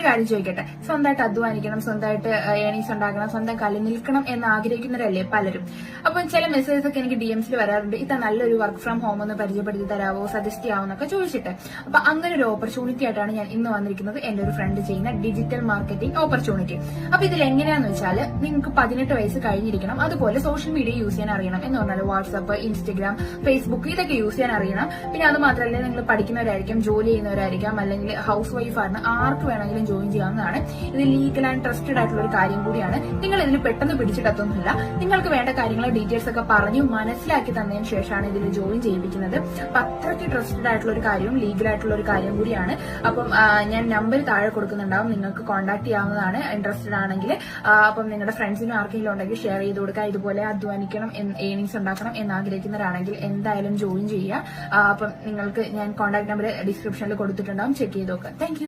കാര്യം ചോദിക്കട്ടെ, സ്വന്തമായിട്ട് അധ്വാനിക്കണം, സ്വന്തമായിട്ട് ഏണിങ്സ് ഉണ്ടാക്കണം, സ്വന്തം കാലിൽ നിൽക്കണം എന്ന് ആഗ്രഹിക്കുന്നവരല്ലേ പലരും. അപ്പം ചില മെസ്സേജസ് ഒക്കെ എനിക്ക് DMസിൽ വരാറുണ്ട്, ഇത് നല്ലൊരു വർക്ക് ഫ്രം ഹോം ഒന്ന് പരിചയപ്പെടുത്തി തരാവോ, സജസ്റ്റ് ചെയ്യാവോന്നൊക്കെ ചോദിച്ചിട്ട്. അപ്പൊ അങ്ങനെ ഒരു ഓപ്പർച്യൂണിറ്റി ആയിട്ടാണ് ഞാൻ ഇന്ന് വന്നിരിക്കുന്നത്, എന്റെ ഒരു ഫ്രണ്ട് ചെയ്യുന്ന ഡിജിറ്റൽ മാർക്കറ്റിംഗ് ഓപ്പർച്യൂണിറ്റി. അപ്പൊ ഇതിൽ എങ്ങനെയാന്ന് വെച്ചാൽ നിങ്ങൾക്ക് 18 വയസ്സ് കഴിഞ്ഞിരിക്കണം, അതുപോലെ സോഷ്യൽ മീഡിയ യൂസ് ചെയ്യാൻ അറിയണം. എന്ന് പറഞ്ഞാൽ വാട്സ്ആപ്പ്, ഇൻസ്റ്റഗ്രാം, ഫേസ്ബുക്ക് ഇതൊക്കെ യൂസ് ചെയ്യാൻ അറിയണം. പിന്നെ അത് മാത്രമല്ല, നിങ്ങൾ പഠിക്കുന്നവരായിരിക്കും, ജോലി ചെയ്യുന്നവരായിരിക്കാം, അല്ലെങ്കിൽ ഹൗസ് വൈഫാണ്, ആർക്ക് വേണമെങ്കിലും ജോയിൻ ചെയ്യാവുന്നതാണ്. ഇത് ലീഗൽ ആൻഡ് ട്രസ്റ്റഡ് ആയിട്ടുള്ള ഒരു കാര്യം കൂടിയാണ്. നിങ്ങൾ ഇതിൽ പെട്ടെന്ന് പിടിച്ചിടത്തൊന്നുമില്ല. നിങ്ങൾക്ക് വേണ്ട കാര്യങ്ങൾ ഡീറ്റെയിൽസ് ഒക്കെ പറഞ്ഞു മനസ്സിലാക്കി തന്നതിന് ശേഷമാണ് ഇതിൽ ജോയിൻ ചെയ്യിപ്പിക്കുന്നത്. അപ്പൊ അത്രയ്ക്ക് ട്രസ്റ്റഡ് ആയിട്ടുള്ള ഒരു കാര്യവും ലീഗൽ ആയിട്ടുള്ള ഒരു കാര്യം കൂടിയാണ്. അപ്പം ഞാൻ നമ്പർ താഴെ കൊടുക്കുന്നുണ്ടാവും, നിങ്ങൾക്ക് കോൺടാക്ട് ചെയ്യാവുന്നതാണ് ഇൻട്രസ്റ്റഡ് ആണെങ്കിൽ. അപ്പം നിങ്ങളുടെ ഫ്രണ്ട്സിനും ആർക്കെങ്കിലും ഉണ്ടെങ്കിൽ ഷെയർ ചെയ്ത് കൊടുക്കുക. ഇതുപോലെ അധ്വാനിക്കണം, ഏണിങ്സ് ഉണ്ടാക്കണം എന്ന് ആഗ്രഹിക്കുന്നവരാണെങ്കിൽ എന്തായാലും ജോയിൻ ചെയ്യുക. അപ്പം നിങ്ങൾക്ക് ഞാൻ കോൺടാക്ട് നമ്പർ ഡിസ്ക്രിപ്ഷനിൽ കൊടുത്തിട്ടുണ്ടാവും, ചെക്ക് ചെയ്ത് നോക്കുക. Thank you.